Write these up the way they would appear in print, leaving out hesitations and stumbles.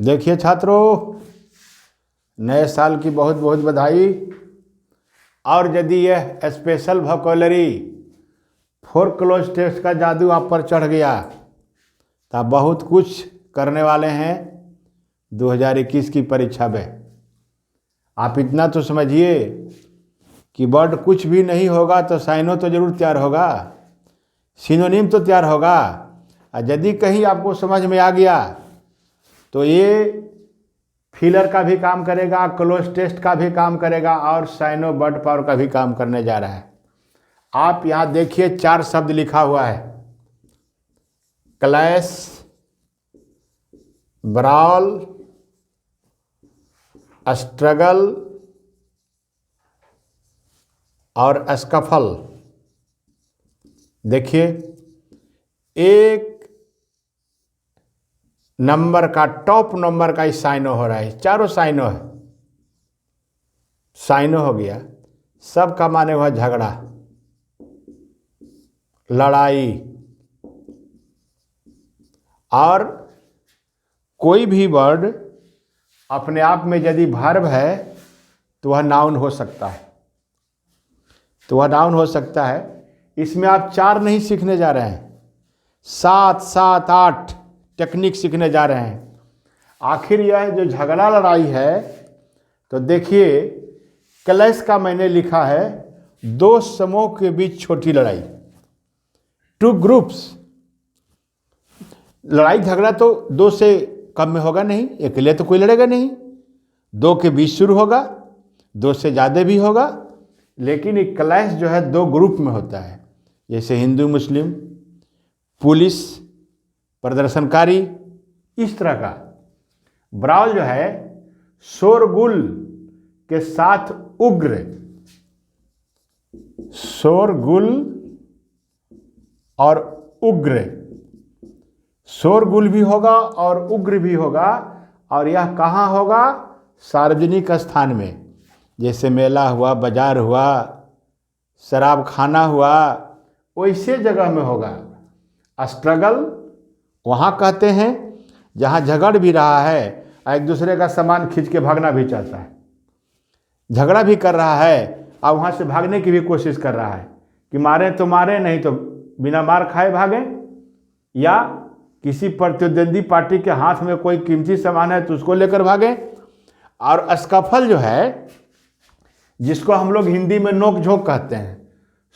देखिए छात्रों, नए साल की बहुत बहुत बधाई। और यदि यह स्पेशल वोकैबुलरी 4 क्लोज टेस्ट का जादू आप पर चढ़ गया तो आप बहुत कुछ करने वाले हैं 2021 की परीक्षा में। आप इतना तो समझिए कि वर्ड कुछ भी नहीं होगा तो साइनो तो जरूर तैयार होगा, सिनोनिम तो तैयार होगा। और यदि कहीं आपको समझ में आ गया तो ये फिलर का भी काम करेगा, क्लोज टेस्ट का भी काम करेगा और साइनो वर्ड पावर का भी काम करने जा रहा है। आप यहाँ देखिए 4 शब्द लिखा हुआ है: क्लैश, ब्राwl, स्ट्रगल और स्कफल। देखिए, एक नंबर का टॉप नंबर का ही साइनो हो रहा है, चारों साइनो है। साइनो हो गया, सब का माने हुआ झगड़ा, लड़ाई। और कोई भी वर्ड अपने आप में यदि वर्ब है तो वह नाउन हो सकता है, इसमें आप 4 नहीं सीखने जा रहे हैं, 7, 7, 8 टेक्निक सीखने जा रहे हैं। आखिर यह जो झगड़ा लड़ाई है, तो देखिए क्लैश का मैंने लिखा है 2 समूह के बीच छोटी लड़ाई, 2 ग्रुप्स। लड़ाई झगड़ा तो 2 से कम में होगा नहीं, अकेले तो कोई लड़ेगा नहीं। 2 के बीच शुरू होगा, 2 से ज़्यादा भी होगा, लेकिन एक क्लैश जो है 2 ग्रुप में होता है, जैसे हिंदू मुस्लिम, पुलिस, प्रदर्शनकारी, इस तरह का। ब्राwl जो है शोरगुल के साथ उग्र, शोरगुल और उग्र, शोरगुल भी होगा और उग्र भी होगा। और यह कहाँ होगा? सार्वजनिक स्थान में, जैसे मेला हुआ, बाजार हुआ, शराब खाना हुआ, वैसे जगह में होगा। स्ट्रगल वहाँ कहते हैं जहाँ झगड़ भी रहा है, एक दूसरे का सामान खींच के भागना भी चाहता है, झगड़ा भी कर रहा है और वहाँ से भागने की भी कोशिश कर रहा है कि मारे तो मारे, नहीं तो बिना मार खाए भागे, या किसी प्रतिद्वंदी पार्टी के हाथ में कोई कीमती सामान है तो उसको लेकर भागे। और स्कफल जो है, जिसको हम लोग हिंदी में नोक झोंक कहते हैं,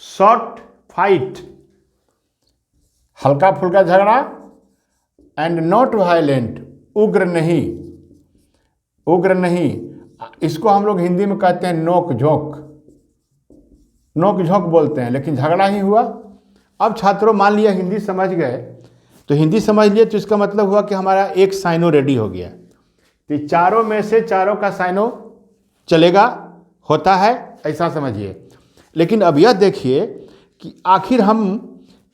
शॉर्ट फाइट, हल्का फुल्का झगड़ा, एंड नॉट वायलेंट, उग्र नहीं, उग्र नहीं। इसको हम लोग हिंदी में कहते हैं नोक झोंक, नोक झोंक बोलते हैं, लेकिन झगड़ा ही हुआ। अब छात्रों मान लिया हिंदी समझ गए, तो हिंदी समझ लिए तो इसका मतलब हुआ कि हमारा एक साइनो रेडी हो गया। तो चारों में से चारों का साइनो चलेगा, होता है, ऐसा समझिए। लेकिन अब यह देखिए कि आखिर हम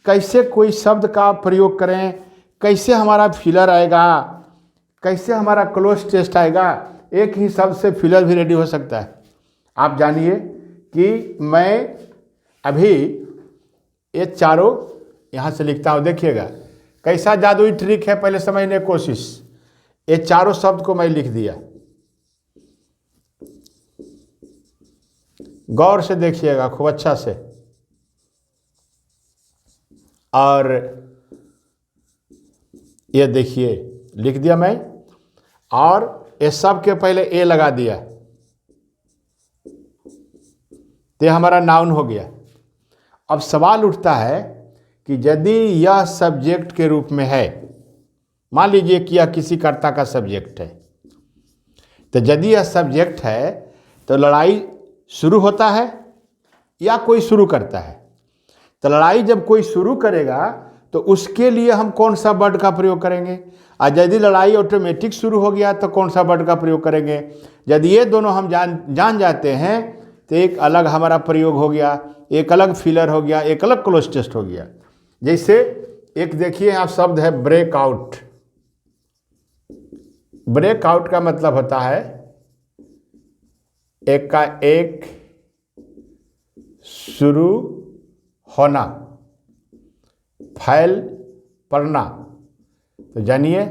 कैसे कोई शब्द का प्रयोग करें, कैसे हमारा फिलर आएगा, कैसे हमारा क्लोज टेस्ट आएगा। एक ही शब्द से फिलर भी रेडी हो सकता है। आप जानिए कि मैं अभी ये चारों यहाँ से लिखता हूँ, देखिएगा कैसा जादुई ट्रिक है, पहले समझने की कोशिश। ये चारों शब्द को मैं लिख दिया, गौर से देखिएगा खूब अच्छा से। और ये देखिए लिख दिया मैं, और ये सब के पहले ए लगा दिया, तो हमारा नाउन हो गया। अब सवाल उठता है कि यदि यह सब्जेक्ट के रूप में है, मान लीजिए कि यह किसी कर्ता का सब्जेक्ट है, तो यदि यह सब्जेक्ट है तो लड़ाई शुरू होता है या कोई शुरू करता है? तो लड़ाई जब कोई शुरू करेगा तो उसके लिए हम कौन सा वर्ड का प्रयोग करेंगे? और यदि लड़ाई ऑटोमेटिक शुरू हो गया तो कौन सा वर्ड का प्रयोग करेंगे? यदि ये दोनों हम जान जाते हैं तो एक अलग हमारा प्रयोग हो गया, एक अलग फिलर हो गया, एक अलग क्लोज टेस्ट हो गया। जैसे एक देखिए यहाँ शब्द है ब्रेकआउट। ब्रेकआउट का मतलब होता है एक का एक शुरू होना, फैल पड़ना। तो जानिए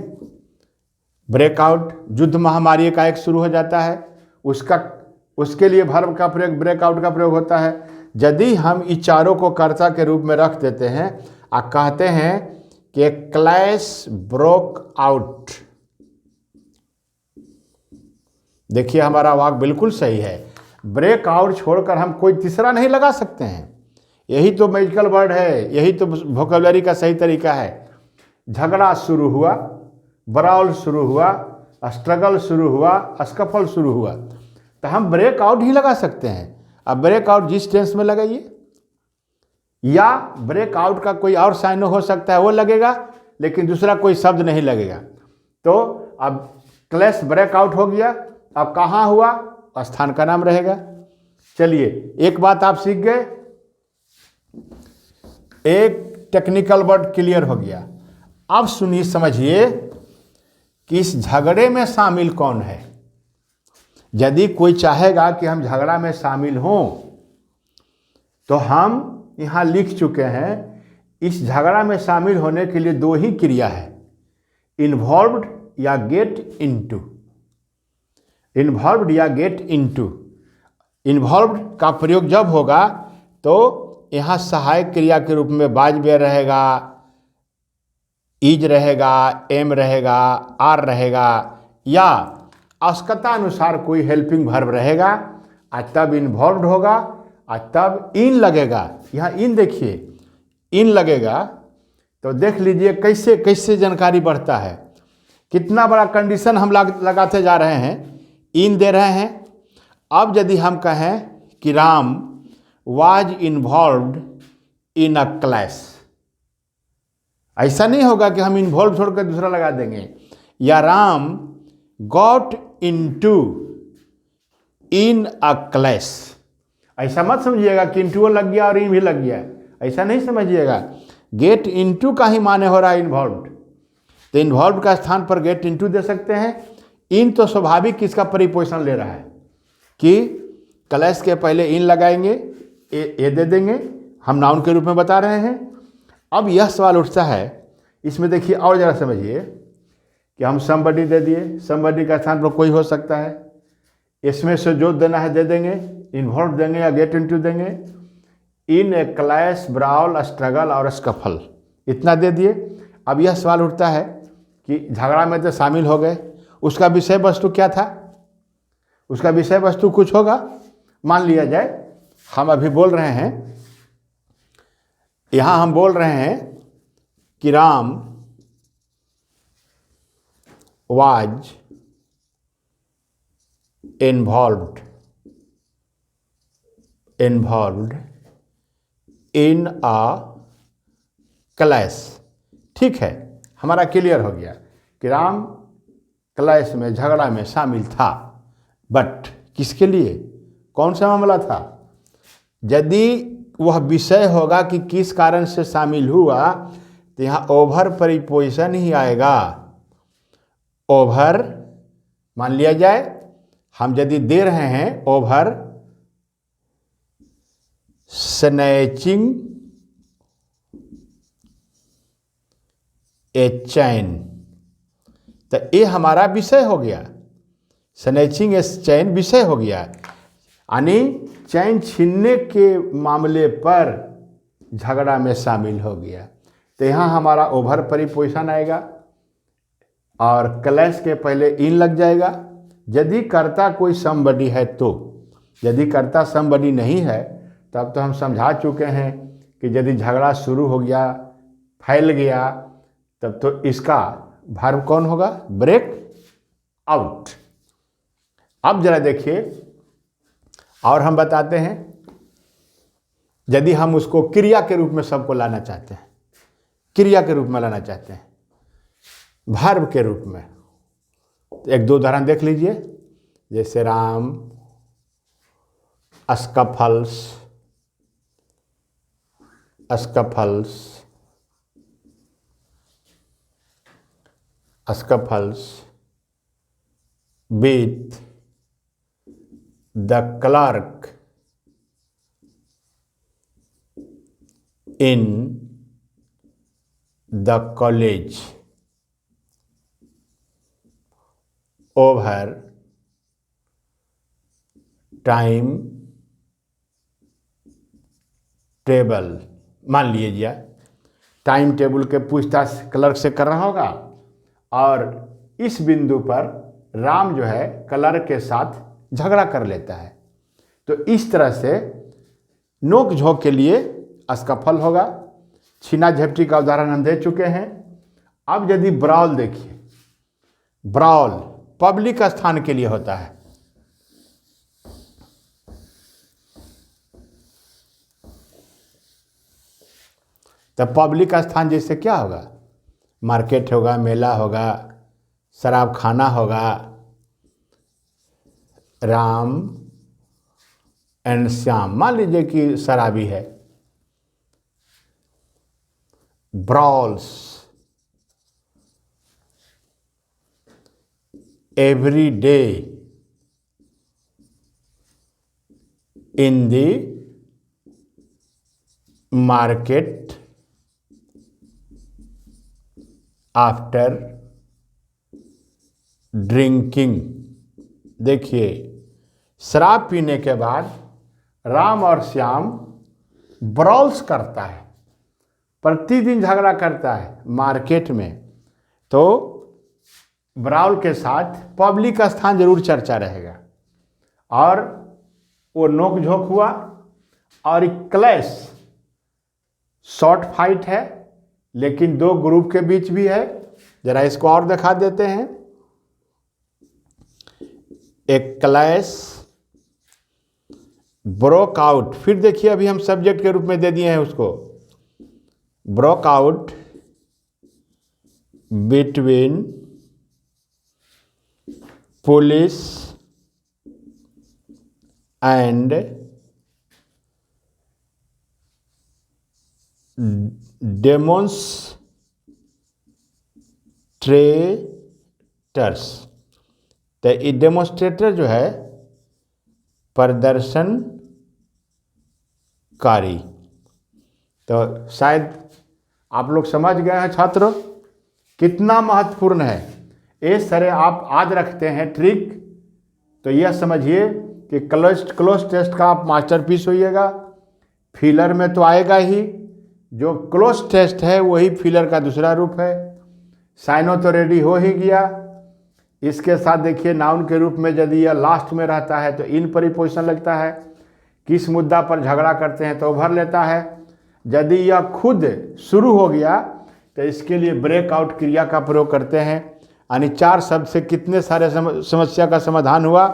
ब्रेकआउट, युद्ध महामारी का एक शुरू हो जाता है, उसके लिए वर्ब का प्रयोग, ब्रेकआउट का प्रयोग होता है। यदि हम इस चारों को कर्ता के रूप में रख देते हैं और कहते हैं कि क्लैश ब्रोक आउट, देखिए हमारा वाक्य बिल्कुल सही है। ब्रेकआउट छोड़कर हम कोई तीसरा नहीं लगा सकते हैं। यही तो मैजिकल वर्ड है, यही तो वोकैबुलरी का सही तरीका है। झगड़ा शुरू हुआ, ब्राउल शुरू हुआ, स्ट्रगल शुरू हुआ, स्कफल शुरू हुआ, तो हम ब्रेकआउट ही लगा सकते हैं। अब ब्रेकआउट जिस टेंस में लगाइए, या ब्रेकआउट का कोई और साइन हो सकता है वो लगेगा, लेकिन दूसरा कोई शब्द नहीं लगेगा। तो अब क्लैश ब्रेकआउट हो गया, अब कहाँ हुआ, स्थान का नाम रहेगा। चलिए एक बात आप सीख गए, एक टेक्निकल वर्ड क्लियर हो गया। अब सुनिए, समझिए कि इस झगड़े में शामिल कौन है। यदि कोई चाहेगा कि हम झगड़ा में शामिल हों, तो हम यहाँ लिख चुके हैं, इस झगड़ा में शामिल होने के लिए दो ही क्रिया है, इन्वॉल्व्ड या गेट इनटू। इन्वॉल्व्ड या गेट इनटू। इन्वॉल्व्ड का प्रयोग जब होगा तो यहाँ सहायक क्रिया के रूप में वाज बे रहेगा, इज रहेगा, एम रहेगा, आर रहेगा, या आवश्यकता अनुसार कोई हेल्पिंग वर्ब रहेगा, और तब इन्वॉल्व्ड होगा, और तब इन लगेगा। यहाँ इन देखिए, इन लगेगा तो देख लीजिए कैसे कैसे जानकारी बढ़ता है, कितना बड़ा कंडीशन हम लगाते जा रहे हैं, इन दे रहे हैं। अब यदि हम कहें कि Ram was involved in a clash, ऐसा नहीं होगा कि हम इन्वॉल्व छोड़कर दूसरा लगा देंगे, या Ram got into in a clash. ऐसा मत समझिएगा कि इनटू लग गया और इन भी लग गया, ऐसा नहीं समझिएगा। गेट इनटू का ही माने हो रहा है इन्वॉल्व्ड, तो इन्वॉल्व का स्थान पर गेट इनटू दे सकते हैं। इन तो स्वाभाविक किसका परिपोषण ले रहा है कि क्लैश के पहले इन लगाएंगे, ए दे देंगे, हम नाउन के रूप में बता रहे हैं। अब यह सवाल उठता है, इसमें देखिए और जरा समझिए कि हम समबडी दे दिए, समबडी का स्थान पर कोई हो सकता है, इसमें से जो देना है दे देंगे, इन्वॉल्व देंगे या गेट इनटू देंगे। इन ए क्लैश, ब्राउल, स्ट्रगल और स्कफल, इतना दे दिए। अब यह सवाल उठता है कि झगड़ा में तो शामिल हो गए, उसका विषय वस्तु क्या था, उसका विषय वस्तु कुछ होगा। मान लिया जाए हम अभी बोल रहे हैं, यहाँ हम बोल रहे हैं कि Ram was involved in a clash. ठीक है, हमारा क्लियर हो गया कि राम क्लैश में, झगड़ा में शामिल था, बट किसके लिए, कौन सा मामला था। यदि वह विषय होगा कि किस कारण से शामिल हुआ, तो यहाँ ओवर परिपोजिशन ही आएगा। ओवर, मान लिया जाए हम यदि दे रहे हैं ओवर स्नैचिंग ए चैन, तो ये हमारा विषय हो गया। स्नैचिंग ए चैन विषय हो गया, यानी चैन छीनने के मामले पर झगड़ा में शामिल हो गया, तो यहाँ हमारा ओवर परिपोजिशन आएगा और क्लैश के पहले इन लग जाएगा। यदि कर्ता कोई समबडी है तो, यदि कर्ता समबडी नहीं है तब तो हम समझा चुके हैं कि यदि झगड़ा शुरू हो गया, फैल गया, तब तो इसका वर्ब कौन होगा, ब्रेक आउट। अब जरा देखिए और हम बताते हैं, यदि हम उसको क्रिया के रूप में सबको लाना चाहते हैं, क्रिया के रूप में लाना चाहते हैं, वर्ब के रूप में, तो एक दो उदाहरण देख लीजिए। जैसे Ram scuffles with the clerk in the college। Over time table, मान लीजिए टाइम टेबल के पूछताछ क्लर्क से कर रहा होगा और इस बिंदु पर राम जो है क्लर्क के साथ झगड़ा कर लेता है, तो इस तरह से नोक झोंक के लिए असफल होगा। छीना झपटी का उदाहरण हम दे चुके हैं। अब यदि ब्राउल देखिए, ब्राउल पब्लिक स्थान के लिए होता है। तो पब्लिक स्थान जैसे क्या होगा, मार्केट होगा, मेला होगा, शराब खाना होगा। राम एंड श्याम, मान लीजिए कि शराबी है। Brawls every day in the market after drinking. देखिए, शराब पीने के बाद राम और श्याम ब्रॉल्स करता है, प्रतिदिन झगड़ा करता है मार्केट में। तो ब्राउल के साथ पब्लिक स्थान जरूर चर्चा रहेगा और वो नोक झोंक हुआ। और क्लैश शॉर्ट फाइट है, लेकिन दो ग्रुप के बीच भी है। जरा इसको और दिखा देते हैं। एक क्लैश ब्रोक आउट, फिर देखिए अभी हम सब्जेक्ट के रूप में दे दिए हैं उसको, broke out between police and demonstrators. तो ये डेमोन्स्ट्रेटर जो है प्रदर्शनकारी। तो शायद आप लोग समझ गए हैं छात्रों कितना महत्वपूर्ण है। इस तरह आप आज रखते हैं ट्रिक, तो यह समझिए कि क्लोज टेस्ट का आप मास्टरपीस होइएगा। फिलर में तो आएगा ही, जो क्लोज टेस्ट है वही फिलर का दूसरा रूप है। साइनो तो रेडी हो ही गया। इसके साथ देखिए नाउन के रूप में यदि यह लास्ट में रहता है तो इन प्रीपोजिशन लगता है। किस मुद्दा पर झगड़ा करते हैं तो भर लेता है। यदि यह खुद शुरू हो गया तो इसके लिए ब्रेकआउट क्रिया का प्रयोग करते हैं। यानी 4 शब्द से कितने सारे समस्या का समाधान हुआ।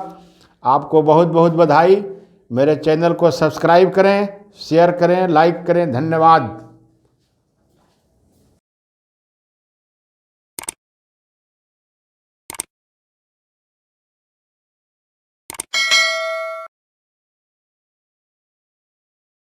आपको बहुत बहुत बधाई। मेरे चैनल को सब्सक्राइब करें, शेयर करें, लाइक करें। धन्यवाद।